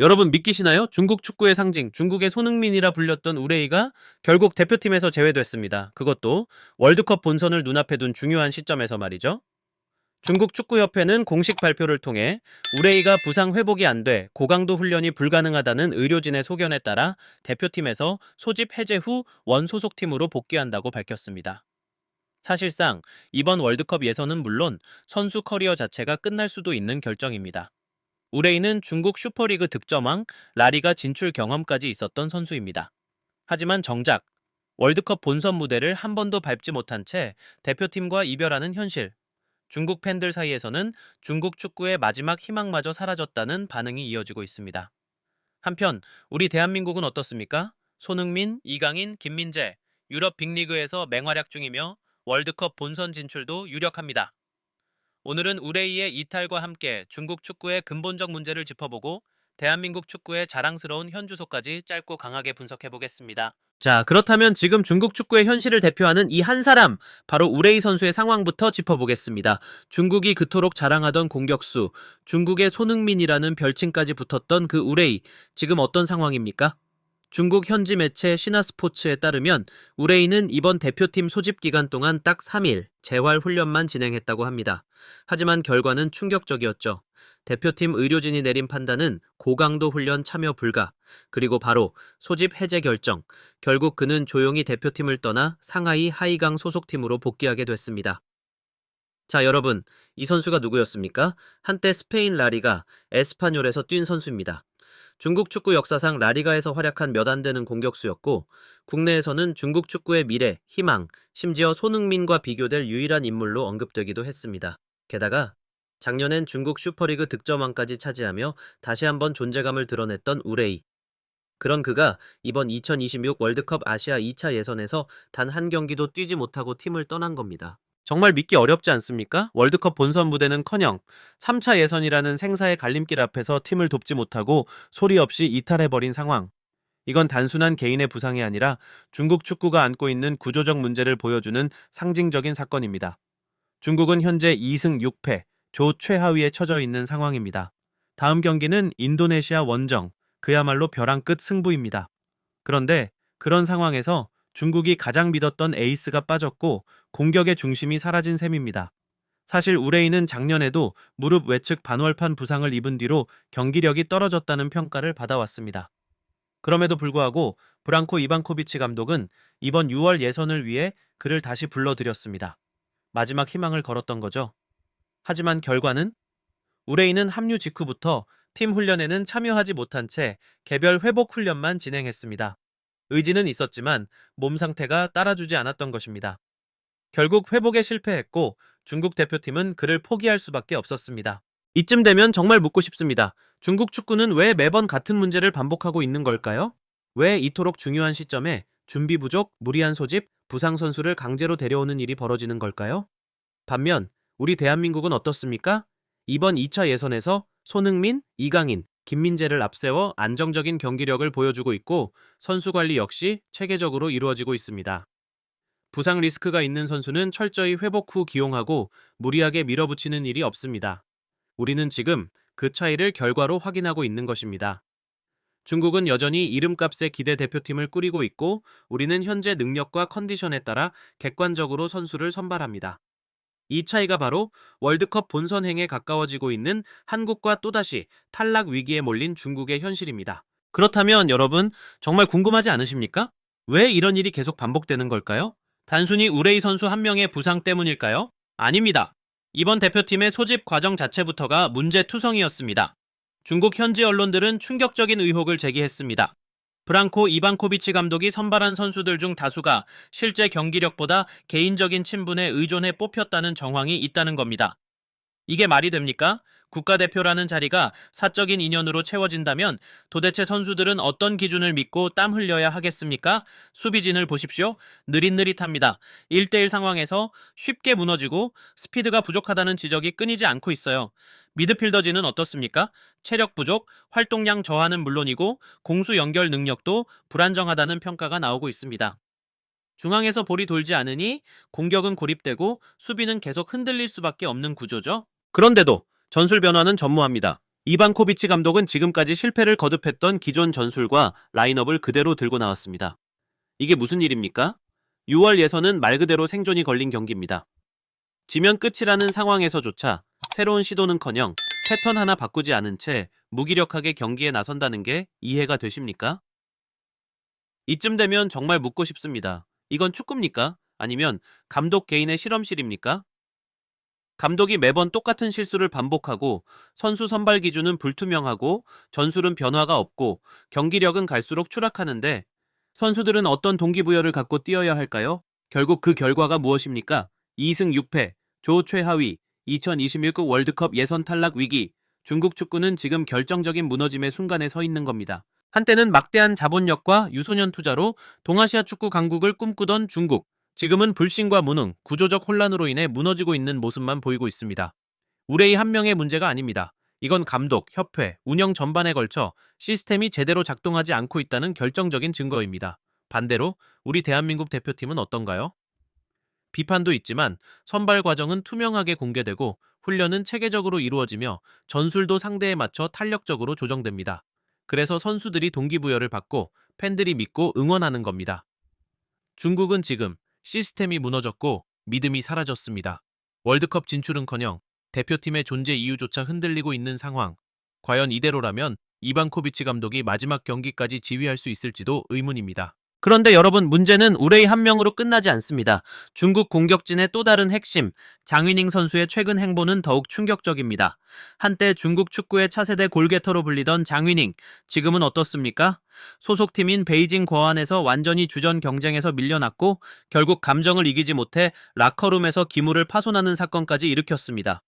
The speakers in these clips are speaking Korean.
여러분 믿기시나요? 중국 축구의 상징, 중국의 손흥민이라 불렸던 우레이가 결국 대표팀에서 제외됐습니다. 그것도 월드컵 본선을 눈앞에 둔 중요한 시점에서 말이죠. 중국 축구협회는 공식 발표를 통해 우레이가 부상 회복이 안 돼 고강도 훈련이 불가능하다는 의료진의 소견에 따라 대표팀에서 소집 해제 후 원소속팀으로 복귀한다고 밝혔습니다. 사실상 이번 월드컵 예선은 물론 선수 커리어 자체가 끝날 수도 있는 결정입니다. 우레이는 중국 슈퍼리그 득점왕, 라리가 진출 경험까지 있었던 선수입니다. 하지만 정작 월드컵 본선 무대를 한 번도 밟지 못한 채 대표팀과 이별하는 현실. 중국 팬들 사이에서는 중국 축구의 마지막 희망마저 사라졌다는 반응이 이어지고 있습니다. 한편 우리 대한민국은 어떻습니까? 손흥민, 이강인, 김민재, 유럽 빅리그에서 맹활약 중이며 월드컵 본선 진출도 유력합니다. 오늘은 우레이의 이탈과 함께 중국 축구의 근본적 문제를 짚어보고 대한민국 축구의 자랑스러운 현주소까지 짧고 강하게 분석해보겠습니다. 자, 그렇다면 지금 중국 축구의 현실을 대표하는 이 한 사람, 바로 우레이 선수의 상황부터 짚어보겠습니다. 중국이 그토록 자랑하던 공격수, 중국의 손흥민이라는 별칭까지 붙었던 그 우레이, 지금 어떤 상황입니까? 중국 현지 매체 신화스포츠에 따르면 우레이는 이번 대표팀 소집 기간 동안 딱 3일 재활 훈련만 진행했다고 합니다. 하지만 결과는 충격적이었죠. 대표팀 의료진이 내린 판단은 고강도 훈련 참여 불가, 그리고 바로 소집 해제 결정. 결국 그는 조용히 대표팀을 떠나 상하이 하이강 소속팀으로 복귀하게 됐습니다. 자, 여러분, 이 선수가 누구였습니까? 한때 스페인 라리가 에스파뇰에서 뛴 선수입니다. 중국 축구 역사상 라리가에서 활약한 몇 안 되는 공격수였고, 국내에서는 중국 축구의 미래, 희망, 심지어 손흥민과 비교될 유일한 인물로 언급되기도 했습니다. 게다가 작년엔 중국 슈퍼리그 득점왕까지 차지하며 다시 한번 존재감을 드러냈던 우레이. 그런 그가 이번 2026 월드컵 아시아 2차 예선에서 단 한 경기도 뛰지 못하고 팀을 떠난 겁니다. 정말 믿기 어렵지 않습니까? 월드컵 본선 무대는커녕 3차 예선이라는 생사의 갈림길 앞에서 팀을 돕지 못하고 소리 없이 이탈해버린 상황. 이건 단순한 개인의 부상이 아니라 중국 축구가 안고 있는 구조적 문제를 보여주는 상징적인 사건입니다. 중국은 현재 2승 6패, 조 최하위에 처져 있는 상황입니다. 다음 경기는 인도네시아 원정, 그야말로 벼랑 끝 승부입니다. 그런데 그런 상황에서 중국이 가장 믿었던 에이스가 빠졌고 공격의 중심이 사라진 셈입니다. 사실 우레이는 작년에도 무릎 외측 반월판 부상을 입은 뒤로 경기력이 떨어졌다는 평가를 받아왔습니다. 그럼에도 불구하고 브랑코 이방코비치 감독은 이번 6월 예선을 위해 그를 다시 불러들였습니다. 마지막 희망을 걸었던 거죠. 하지만 결과는 우레이는 합류 직후부터 팀 훈련에는 참여하지 못한 채 개별 회복 훈련만 진행했습니다. 의지는 있었지만 몸 상태가 따라주지 않았던 것입니다. 결국 회복에 실패했고 중국 대표팀은 그를 포기할 수밖에 없었습니다. 이쯤 되면 정말 묻고 싶습니다. 중국 축구는 왜 매번 같은 문제를 반복하고 있는 걸까요? 왜 이토록 중요한 시점에 준비 부족, 무리한 소집, 부상 선수를 강제로 데려오는 일이 벌어지는 걸까요? 반면 우리 대한민국은 어떻습니까? 이번 2차 예선에서 손흥민, 이강인, 김민재를 앞세워 안정적인 경기력을 보여주고 있고 선수 관리 역시 체계적으로 이루어지고 있습니다. 부상 리스크가 있는 선수는 철저히 회복 후 기용하고 무리하게 밀어붙이는 일이 없습니다. 우리는 지금 그 차이를 결과로 확인하고 있는 것입니다. 중국은 여전히 이름값의 기대 대표팀을 꾸리고 있고 우리는 현재 능력과 컨디션에 따라 객관적으로 선수를 선발합니다. 이 차이가 바로 월드컵 본선행에 가까워지고 있는 한국과 또다시 탈락 위기에 몰린 중국의 현실입니다. 그렇다면 여러분, 정말 궁금하지 않으십니까? 왜 이런 일이 계속 반복되는 걸까요? 단순히 우레이 선수 한 명의 부상 때문일까요? 아닙니다. 이번 대표팀의 소집 과정 자체부터가 문제투성이었습니다. 중국 현지 언론들은 충격적인 의혹을 제기했습니다. 브랑코 이방코비치 감독이 선발한 선수들 중 다수가 실제 경기력보다 개인적인 친분에 의존해 뽑혔다는 정황이 있다는 겁니다. 이게 말이 됩니까? 국가대표라는 자리가 사적인 인연으로 채워진다면 도대체 선수들은 어떤 기준을 믿고 땀 흘려야 하겠습니까? 수비진을 보십시오. 느릿느릿합니다. 1대1 상황에서 쉽게 무너지고 스피드가 부족하다는 지적이 끊이지 않고 있어요. 미드필더진은 어떻습니까? 체력 부족, 활동량 저하는 물론이고 공수 연결 능력도 불안정하다는 평가가 나오고 있습니다. 중앙에서 볼이 돌지 않으니 공격은 고립되고 수비는 계속 흔들릴 수밖에 없는 구조죠. 그런데도 전술 변화는 전무합니다. 이반코비치 감독은 지금까지 실패를 거듭했던 기존 전술과 라인업을 그대로 들고 나왔습니다. 이게 무슨 일입니까? 6월 예선은 말 그대로 생존이 걸린 경기입니다. 지면 끝이라는 상황에서조차 새로운 시도는커녕 패턴 하나 바꾸지 않은 채 무기력하게 경기에 나선다는 게 이해가 되십니까? 이쯤 되면 정말 묻고 싶습니다. 이건 축구입니까? 아니면 감독 개인의 실험실입니까? 감독이 매번 똑같은 실수를 반복하고 선수 선발 기준은 불투명하고 전술은 변화가 없고 경기력은 갈수록 추락하는데 선수들은 어떤 동기부여를 갖고 뛰어야 할까요? 결국 그 결과가 무엇입니까? 2승 6패, 조 최하위, 2026국 월드컵 예선 탈락 위기, 중국 축구는 지금 결정적인 무너짐의 순간에 서 있는 겁니다. 한때는 막대한 자본력과 유소년 투자로 동아시아 축구 강국을 꿈꾸던 중국, 지금은 불신과 무능, 구조적 혼란으로 인해 무너지고 있는 모습만 보이고 있습니다. 우레이 한 명의 문제가 아닙니다. 이건 감독, 협회, 운영 전반에 걸쳐 시스템이 제대로 작동하지 않고 있다는 결정적인 증거입니다. 반대로 우리 대한민국 대표팀은 어떤가요? 비판도 있지만 선발 과정은 투명하게 공개되고 훈련은 체계적으로 이루어지며 전술도 상대에 맞춰 탄력적으로 조정됩니다. 그래서 선수들이 동기부여를 받고 팬들이 믿고 응원하는 겁니다. 중국은 지금 시스템이 무너졌고 믿음이 사라졌습니다. 월드컵 진출은커녕 대표팀의 존재 이유조차 흔들리고 있는 상황. 과연 이대로라면 이반코비치 감독이 마지막 경기까지 지휘할 수 있을지도 의문입니다. 그런데 여러분, 문제는 우레이 한 명으로 끝나지 않습니다. 중국 공격진의 또 다른 핵심, 장위닝 선수의 최근 행보는 더욱 충격적입니다. 한때 중국 축구의 차세대 골게터로 불리던 장위닝, 지금은 어떻습니까? 소속팀인 베이징 거안에서 완전히 주전 경쟁에서 밀려났고 결국 감정을 이기지 못해 라커룸에서 기물을 파손하는 사건까지 일으켰습니다.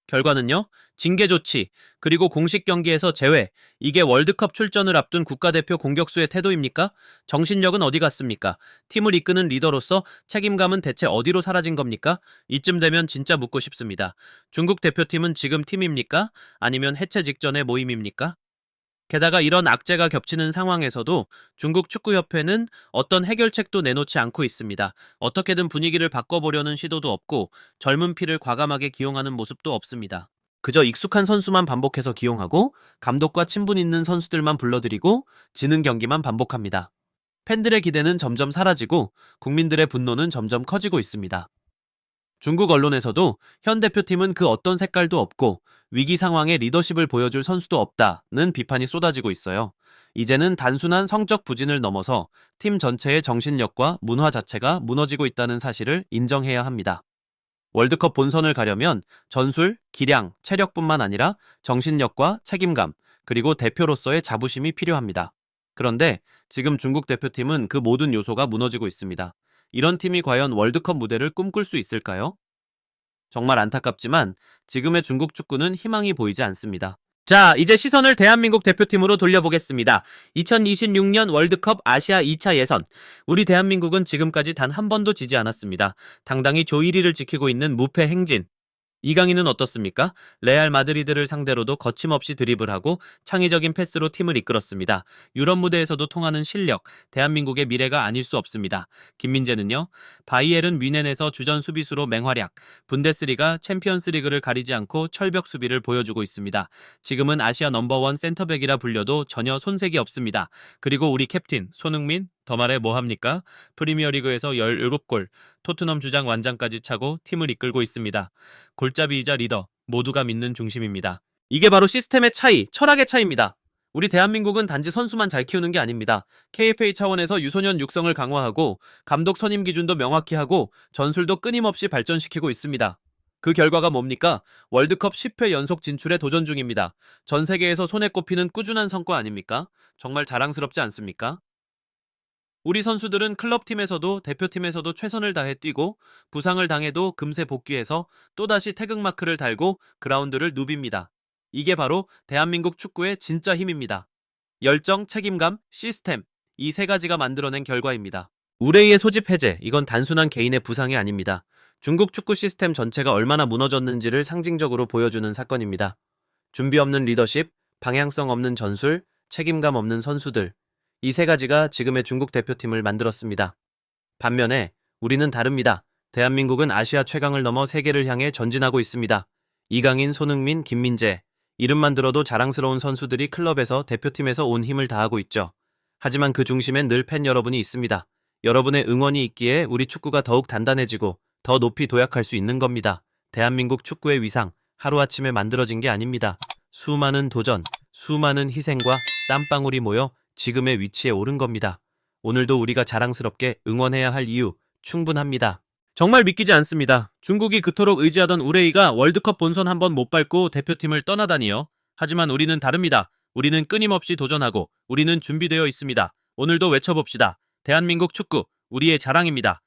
결과는요, 징계 조치, 그리고 공식 경기에서 제외. 이게 월드컵 출전을 앞둔 국가대표 공격수의 태도입니까? 정신력은 어디 갔습니까? 팀을 이끄는 리더로서 책임감은 대체 어디로 사라진 겁니까? 이쯤 되면 진짜 묻고 싶습니다. 중국 대표팀은 지금 팀입니까? 아니면 해체 직전의 모임입니까? 게다가 이런 악재가 겹치는 상황에서도 중국 축구협회는 어떤 해결책도 내놓지 않고 있습니다. 어떻게든 분위기를 바꿔보려는 시도도 없고 젊은 피를 과감하게 기용하는 모습도 없습니다. 그저 익숙한 선수만 반복해서 기용하고 감독과 친분 있는 선수들만 불러들이고 지는 경기만 반복합니다. 팬들의 기대는 점점 사라지고 국민들의 분노는 점점 커지고 있습니다. 중국 언론에서도 현 대표팀은 그 어떤 색깔도 없고 위기 상황에 리더십을 보여줄 선수도 없다는 비판이 쏟아지고 있어요. 이제는 단순한 성적 부진을 넘어서 팀 전체의 정신력과 문화 자체가 무너지고 있다는 사실을 인정해야 합니다. 월드컵 본선을 가려면 전술, 기량, 체력뿐만 아니라 정신력과 책임감, 그리고 대표로서의 자부심이 필요합니다. 그런데 지금 중국 대표팀은 그 모든 요소가 무너지고 있습니다. 이런 팀이 과연 월드컵 무대를 꿈꿀 수 있을까요? 정말 안타깝지만 지금의 중국 축구는 희망이 보이지 않습니다. 자, 이제 시선을 대한민국 대표팀으로 돌려보겠습니다. 2026년 월드컵 아시아 2차 예선. 우리 대한민국은 지금까지 단 한 번도 지지 않았습니다. 당당히 조 1위를 지키고 있는 무패 행진. 이강인은 어떻습니까? 레알 마드리드를 상대로도 거침없이 드리블하고 창의적인 패스로 팀을 이끌었습니다. 유럽 무대에서도 통하는 실력, 대한민국의 미래가 아닐 수 없습니다. 김민재는요, 바이에른 뮌헨에서 주전 수비수로 맹활약, 분데스리가 챔피언스리그를 가리지 않고 철벽 수비를 보여주고 있습니다. 지금은 아시아 넘버원 센터백이라 불려도 전혀 손색이 없습니다. 그리고 우리 캡틴 손흥민, 더 말해 뭐합니까? 프리미어리그에서 17골, 토트넘 주장 완장까지 차고 팀을 이끌고 있습니다. 골잡이이자 리더, 모두가 믿는 중심입니다. 이게 바로 시스템의 차이, 철학의 차이입니다. 우리 대한민국은 단지 선수만 잘 키우는 게 아닙니다. KFA 차원에서 유소년 육성을 강화하고 감독 선임 기준도 명확히 하고 전술도 끊임없이 발전시키고 있습니다. 그 결과가 뭡니까? 월드컵 10회 연속 진출에 도전 중입니다. 전 세계에서 손에 꼽히는 꾸준한 성과 아닙니까? 정말 자랑스럽지 않습니까? 우리 선수들은 클럽팀에서도 대표팀에서도 최선을 다해 뛰고 부상을 당해도 금세 복귀해서 또다시 태극마크를 달고 그라운드를 누빕니다. 이게 바로 대한민국 축구의 진짜 힘입니다. 열정, 책임감, 시스템, 이 세 가지가 만들어낸 결과입니다. 우레이의 소집 해제, 이건 단순한 개인의 부상이 아닙니다. 중국 축구 시스템 전체가 얼마나 무너졌는지를 상징적으로 보여주는 사건입니다. 준비 없는 리더십, 방향성 없는 전술, 책임감 없는 선수들, 이 세 가지가 지금의 중국 대표팀을 만들었습니다. 반면에 우리는 다릅니다. 대한민국은 아시아 최강을 넘어 세계를 향해 전진하고 있습니다. 이강인, 손흥민, 김민재, 이름만 들어도 자랑스러운 선수들이 클럽에서 대표팀에서 온 힘을 다하고 있죠. 하지만 그 중심엔 늘 팬 여러분이 있습니다. 여러분의 응원이 있기에 우리 축구가 더욱 단단해지고 더 높이 도약할 수 있는 겁니다. 대한민국 축구의 위상, 하루아침에 만들어진 게 아닙니다. 수많은 도전, 수많은 희생과 땀방울이 모여 지금의 위치에 오른 겁니다. 오늘도 우리가 자랑스럽게 응원해야 할 이유 충분합니다. 정말 믿기지 않습니다. 중국이 그토록 의지하던 우레이가 월드컵 본선 한번 못 밟고 대표팀을 떠나다니요. 하지만 우리는 다릅니다. 우리는 끊임없이 도전하고 우리는 준비되어 있습니다. 오늘도 외쳐봅시다. 대한민국 축구, 우리의 자랑입니다.